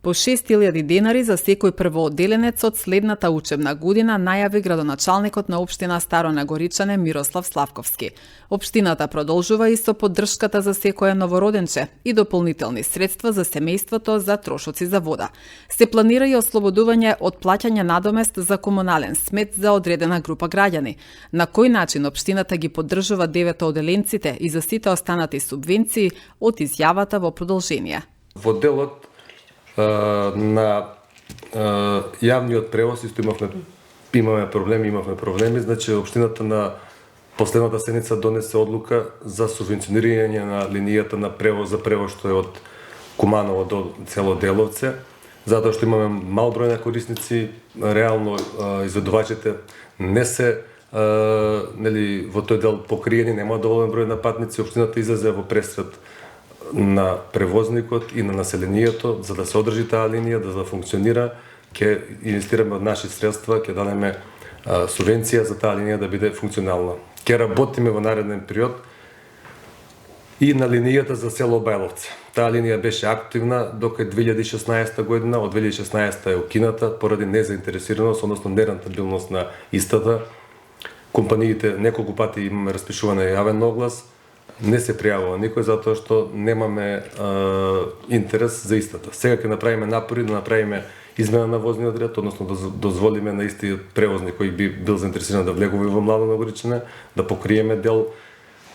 По 6.000 денари за секој првоодделенец од следната учебна година, најави градоначалникот на општина Старо Нагоричане Мирослав Славковски. Општината продолжува и со поддршката за секое новороденче и дополнителни средства за семејството за трошоци за вода. Се планира и ослободување од плаќање надомест за комунален смет за одредена група граѓани. На кој начин општината ги поддржува деветооделенците и за сите останати субвенции од изјавата во продолжение. Во делот на јавниот превоз исто имаме проблеми, значи општината на последната седница донесе одлука за субвенционирање на линијата на превоз за превоз што е од Куманово до село Деловце, затоа што имаме мал број на корисници, реално изведувачите не се во тој дел покриени, нема доволен број на патници, општината излезе во пресред на превозникот и на населението за да се одржи таа линија, да функционира. Ќе инвестираме од наши средства, ќе дадеме субвенција за таа линија да биде функционална. Ќе работиме во нареден период и на линијата за село Бајловце. Таа линија беше активна до 2016 година, од 2016 е укината поради незаинтересираност, односно нерентабилност на истата. Компаниите неколку пати имаме распишуване јавен оглас, не се пријавува никој затоа што немаме интерес за истата. Сега ќе направиме напори да направиме измена на возниот ред, односно да дозволиме на истиот превозник кој би бил заинтересиран да влегува во Младо Нагоричане, да покриеме дел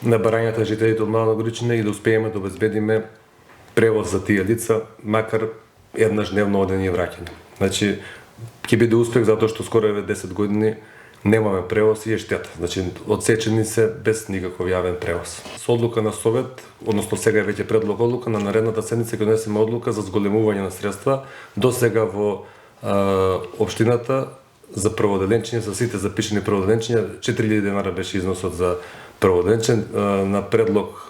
на барањата на жителите од Младо Нагоричане и да успееме да обезбедиме превоз за тие лица, макар еднаш дневно одење и враќање. Значи, ќе биде успех затоа што скоро 10 години немаме превоз и е штета. Значи, одсечени се без никаков јавен превоз. Со одлука на Совет, односно сега е веќе предлог одлука, на наредната седница ќе донесеме одлука за зголемување на средства. До сега во општината за првооделенчиња, за сите запишени првооделенчиња, 4.000 денара беше износот за првооделенчен. На предлог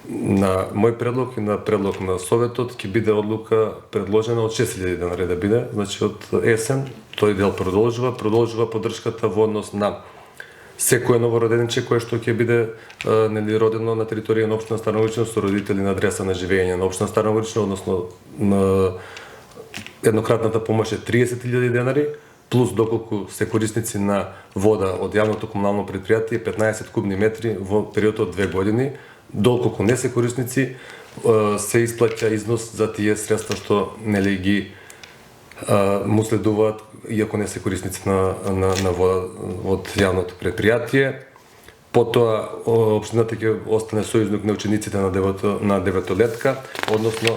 на мој предлог и на предлог на Советот ќе биде одлука предложена од 6.000 денари да биде, значи од есен тој дел продолжува поддршката во однос на секое новороденче кое што ќе биде родено на територија на општина Старо Нагоричане со родители на адреса на живење на општина Старо Нагоричане, односно на еднократната помош е 30.000 денари, плюс доколку се корисници на вода од јавното комунално претпријатие 15 кубни метри во период од 2 години. Доколку не се корисници, се исплаќа износ за тие средства што ги му следуваат, иако не се корисници на вода од јавното предпријатие. Потоа, општината ќе остане сојузник на учениците на деветолетка, односно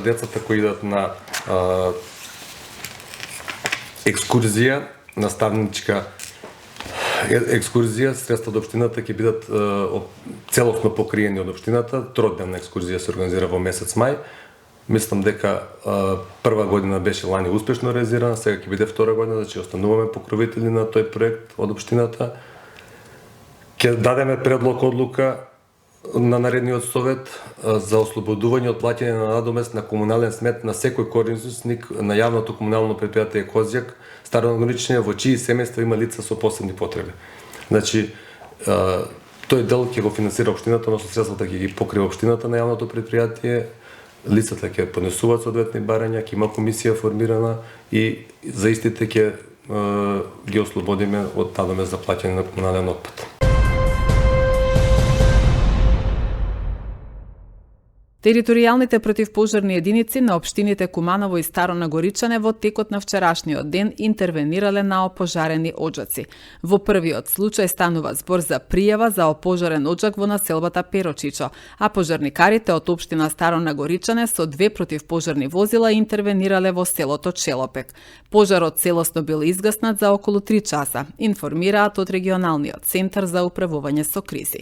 децата кои идат на екскурзија, наставничка екскурзија, средства од општината ќе бидат целосно покриени од општината. Тродневна екскурзија се организира во месец мај. Мислам дека прва година беше лани успешно реализирана, сега ќе биде втора година, значи остануваме покровители на тој проект од општината. Ќе дадеме предлог одлука на наредниот совет за ослободување од плаќање на надомест на комунален смет на секој корисник на јавното комунално претпријатие Козјак, Старо Нагоричане, во чии семејства има лица со посебни потреби. Значи, тој дел ќе го финансира општината, односно средствата ќе ги покрива општината на јавното претпријатие, лицата ќе поднесуваат соодветни барања, ќе има комисија формирана и за истите ќе ги ослободиме од надомест за плаќање на комунален отпад. Територијалните противпожарни единици на општините Куманово и Старо Нагоричане во текот на вчерашниот ден интервенирале на опожарени оџаци. Во првиот случај станува збор за пријава за опожарен оџак во населбата Перочичо, а пожарникарите од општина Старо Нагоричане со 2 противпожарни возила интервенирале во селото Челопек. Пожарот целосно бил изгаснат за околу 3 часа, информираат од регионалниот центар за управување со кризи.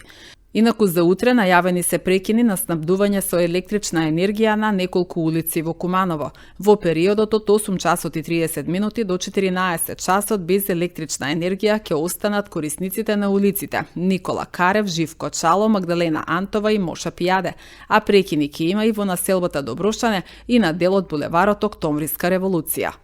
Инаку за утре најавени се прекини на снабдување со електрична енергија на неколку улици во Куманово. Во периодот од 8 часот и 30 минути до 14 часот без електрична енергија ќе останат корисниците на улиците Никола Карев, Живко Чало, Магдалена Антова и Моша Пијаде, а прекини ќе има и во населбата Доброшане и на дел од булеварот Октомвриска револуција.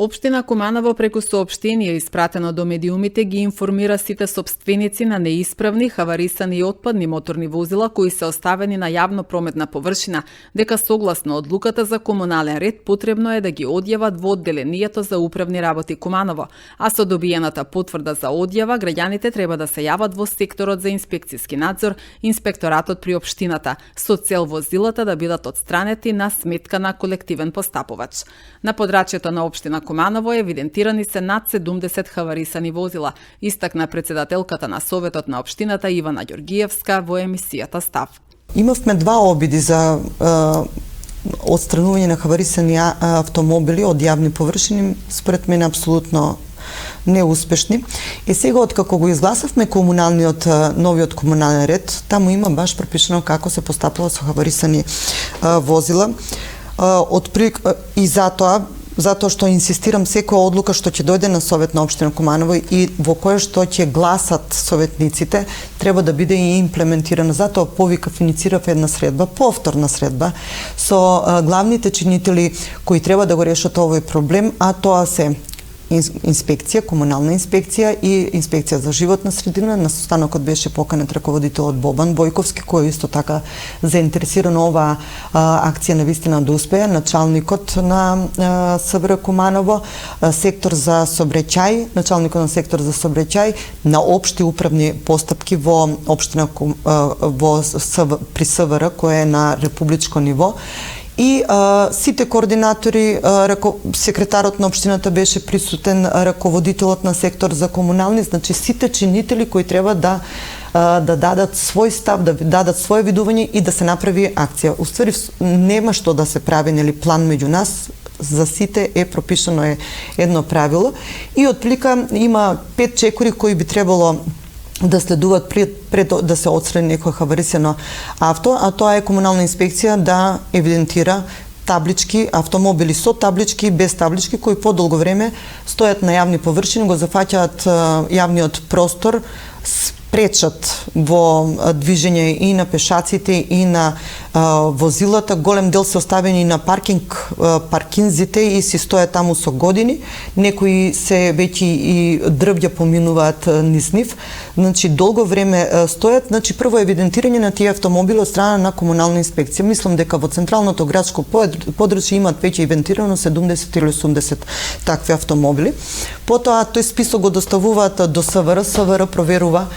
Општина Куманово преку соопштение испратено до медиумите ги информира сите сопственици на неисправни, хаварисани и отпадни моторни возила кои се оставени на јавно прометна површина, дека согласно одлуката за комунален ред потребно е да ги одјават во одделението за управни работи Куманово, а со добиената потврда за одјава граѓаните треба да се јават во секторот за инспекцијски надзор, инспекторатот при општината, со цел возилата да бидат отстранети на сметка на колективен постапувач. На подрачјето на општина Куманово евидентирани се над 70 хаварисани возила, истакна председателката на Советот на општината Ивана Ѓоргиевска во емисијата Став. Имавме два обиди за отстранување на хаварисани автомобили од јавни површини, според мене апсолутно неуспешни. И сега, откако го изгласавме новиот комунален ред, таму има баш пропишано како се постапува со хаварисани возила. И затоа што инсистирам секоја одлука што ќе дојде на Совет на општина Куманово и во која што ќе гласат советниците, треба да биде и имплементирана. Затоа повикав, инициирав една средба, повторна средба, со главните чинители кои треба да го решат овој проблем, а тоа се инспекција, комунална инспекција и инспекција за животна средина. На состанокот беше поканет раководителот Бобан Бојковски, кој исто така заинтересиран оваа акција навистина да успее, началникот на СВР Куманово, сектор за сообраќај, началникот на сектор за сообраќај, на општи управни постапки во општина при СВР кој е на републичко ниво. И сите координатори, секретарот на општината беше присутен, раководителот на сектор за комунални, значи сите чинители кои треба да дадат свој став, да дадат своје видување и да се направи акција. Уствари нема што да се прави, нели, план меѓу нас, за сите е пропишано едно правило и отплика има 5 чекори кои би требало да следуваат пред да се отстрани некој хаварисано авто, а тоа е комунална инспекција да евидентира таблички, автомобили со таблички и без таблички кои подолго време стојат на јавни површини, го зафаќаат јавниот простор, пречат во движење и на пешаците и на возилата. Голем дел се оставени на паркинзите и си стојат таму со години. Некои се веќе и дрвја поминуваат низ нив. Значи долго време стојат. Значи прво евидентирање на тие автомобили од страна на комунална инспекција. Мислам дека во централното градско подрачје имаат веќе евидентирано 70 или 80 такви автомобили. Потоа тој список го доставуваат до СВР, СВР проверува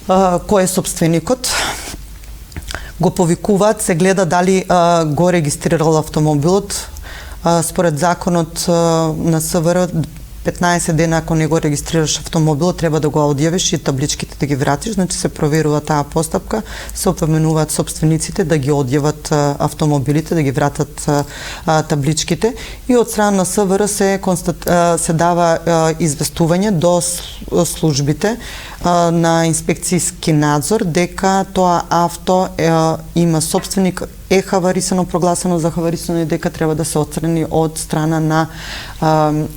кој е собственикот, го повикуваат, се гледа дали го регистрирал автомобилот. Според законот на СВР 15 дена ако не го регистрираш автомобилот, треба да го одјавиш и табличките да ги вратиш, значи се проверува таа постапка, се опоменуваат собствениците да ги одјават автомобилите, да ги вратат табличките и од страна на СВР се дава известување до службите на инспекцијски надзор дека тоа авто има собственик, е хаварисано, прогласено за хаварисано и дека треба да се отстрани од страна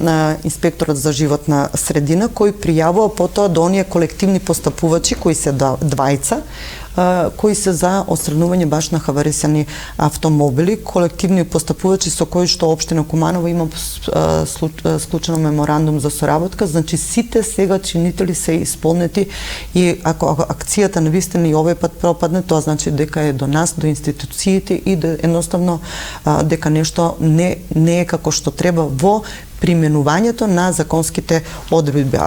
на инспекторот за животна средина, кој пријавува потоа до оние колективни постапувачи кои се двајца, кои се за отстранување баш на хаварисани автомобили, колективни постапувачи со кои што општина Куманово има склучено меморандум за соработка, значи сите сега чинители се исполнети и ако акцијата навистина и овој пат пропадне, тоа значи дека е до нас, до институциите и да едноставно дека нешто не е како што треба во применувањето на законските одредби.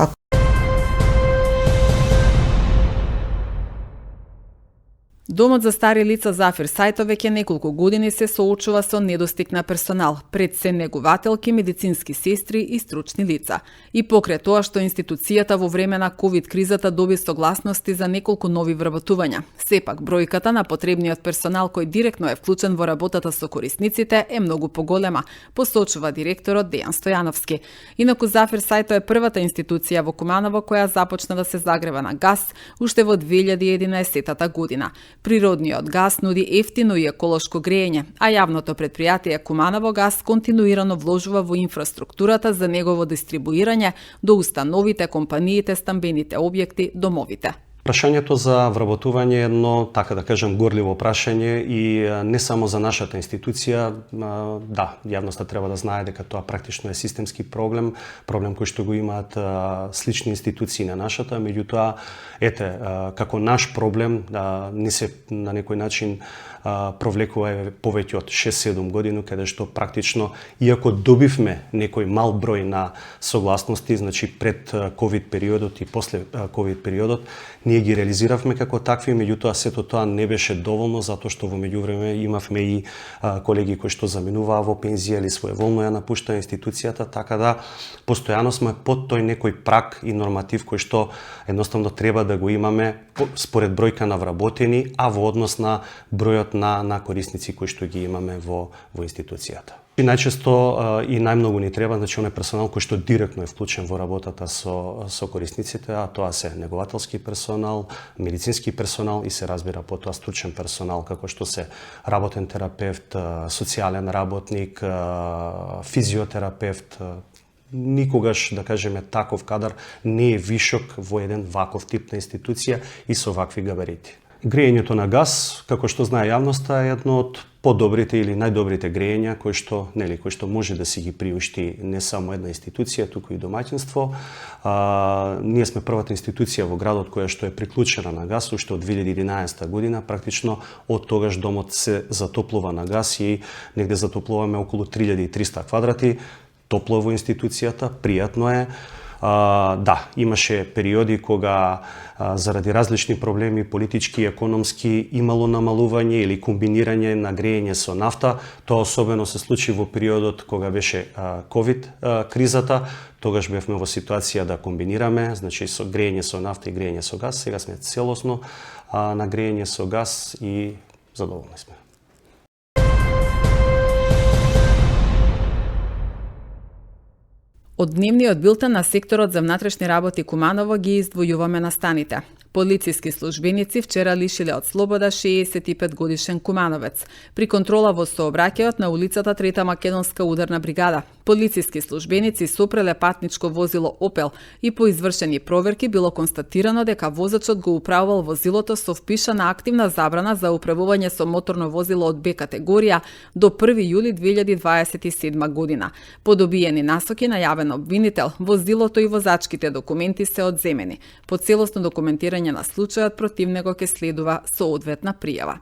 Домот за стари лица Зафир Сајто веќе неколку години се соочува со недостиг на персонал, пред се негувателки, медицински сестри и стручни лица. И покрај тоа што институцијата во време на ковид кризата доби согласности за неколку нови вработувања. Сепак бројката на потребниот персонал кој директно е вклучен во работата со корисниците е многу поголема, посочува директорот Дејан Стојановски. Инаку Зафир Сајто е првата институција во Куманово која започна да се загрева на гас уште во 2011 година. Природниот гас нуди ефтино и еколошко грејење, а јавното предпријатие Куманово газ континуирано вложува во инфраструктурата за негово дистрибуирање до установите, компаниите, стамбените објекти, домовите. Прашањето за вработување е едно, така да кажем, горливо прашање и не само за нашата институција. Да, јавноста треба да знае дека тоа практично е системски проблем кој што го имаат слични институции на нашата, меѓутоа, како наш проблем не се на некој начин провлекува повеќе од 6-7 години, каде што практично, иако добивме некој мал број на согласности, значи пред ковид периодот и после ковид периодот, ние ги реализиравме како такви, меѓутоа сето тоа не беше доволно, затоа што во меѓувреме имавме и колеги кои што заминуваа во пензија или своеволно ја напуштаа институцијата, така да постојано сме под тој некој праг и норматив кој што едноставно треба да го имаме според бројка на вработени, а во однос на бројот на корисници кои што ги имаме во институцијата. И најчесто и најмногу ни треба, значи, оној персонал кој што директно е вклучен во работата со корисниците, а тоа се негователски персонал, медицински персонал и се разбира потоа стручен персонал, како што се работен терапевт, социјален работник, физиотерапевт. Никогаш, да кажеме, таков кадар не е вишок во еден ваков тип на институција и со вакви габарити. Грејењето на газ, како што знае јавноста, е едно од подобрите или најдобрите грејења кои што може да си ги приушти не само една институција, туку и домаќинство. Ние сме првата институција во градот која што е приклучена на газ уште од 2011 година. Практично од тогаш домот се затоплува на газ и негде затоплуваме околу 3300 квадрати. Топло во институцијата, пријатно е. Да, имаше периоди кога заради различни проблеми, политички и економски, имало намалување или комбинирање на грејење со нафта. Тоа особено се случи во периодот кога беше ковид кризата. Тогаш бевме во ситуација да комбинираме, значи со грејење со нафта и грејење со газ. Сега сме целосно на грејење со газ и задоволни сме. Од дневниот билтен на секторот за внатрешни работи Куманово ги издвојуваме настаните. Полициски службеници вчера лишиле од слобода 65 годишен кумановец. При контрола во сообраќајот на улицата 3 македонска ударна бригада, полициски службеници сопреле патничко возило Опел и по извршени проверки било констатирано дека возачот го управувал возилото со впишана активна забрана за управување со моторно возило од Б категорија до 1 јули 2027 година. По добиени насоки на јавен обвинител, возилото и возачките документи се одземени. По целосно документирање на случајот против него ќе следува соодветна пријава.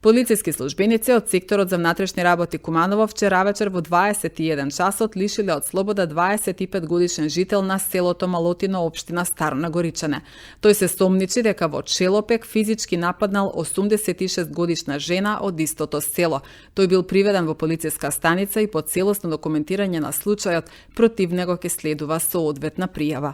Полициски службеници од секторот за внатрешни работи Куманово вчера вечер во 21 часот лишиле од слобода 25 годишен жител на селото Малотино, општина Старо Нагоричане. Тој се сомничи дека во Челопек физички нападнал 86 годишна жена од истото село. Тој бил приведен во полициска станица и по целосно документирање на случајот против него ќе следува соодветна пријава.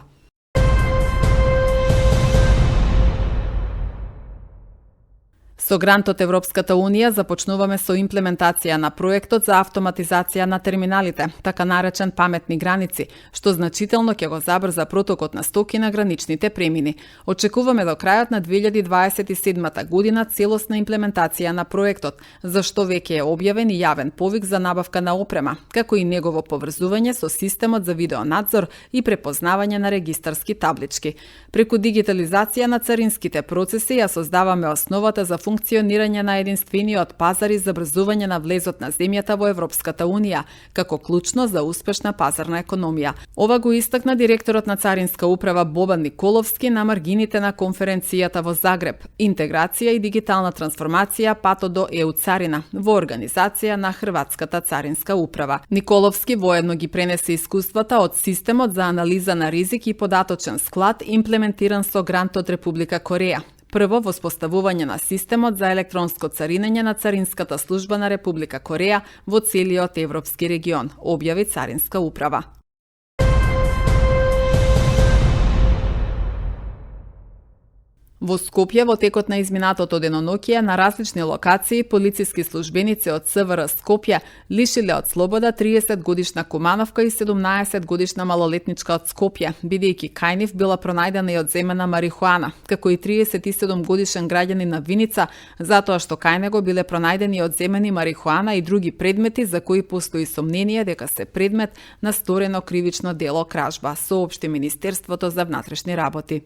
Со грант од Европската Унија започнуваме со имплементација на проектот за автоматизација на терминалите, така наречен паметни граници, што значително ќе го забрза протокот на стоки на граничните премини. Очекуваме до крајот на 2027 година целосна имплементација на проектот, за што веќе е објавен и јавен повик за набавка на опрема, како и негово поврзување со системот за видеонадзор и препознавање на регистарски таблички. Преку дигитализација на царинските процеси ја создаваме основата за функционирање на единствениот пазар и забрзување на влезот на земјата во Европската Унија, како клучно за успешна пазарна економија. Ова го истакна директорот на Царинска управа Бобан Николовски на маргините на конференцијата во Загреб «Интеграција и дигитална трансформација патот до ЕУ царина» во организација на Хрватската царинска управа. Николовски воедно ги пренесе искуствата од системот за анализа на ризик и податочен склад имплементиран со грант од Република Кореја. Прво, воспоставување на системот за електронско царинење на Царинската служба на Република Кореја во целиот европски регион, објави Царинска управа. Во Скопје во текот на изминатото деноноќие на различни локации полициски службеници од СВР Скопје лишиле од слобода 30 годишна Кумановка и 17 годишна малолетничка од Скопје, бидејќи кај нив била пронајдена и одземена марихуана, како и 37 годишен граѓанин на Виница, затоа што кај него биле пронајдени и одземени марихуана и други предмети за кои постои сомнение дека се предмет на сторено кривично дело кражба, соопшти Министерството за внатрешни работи.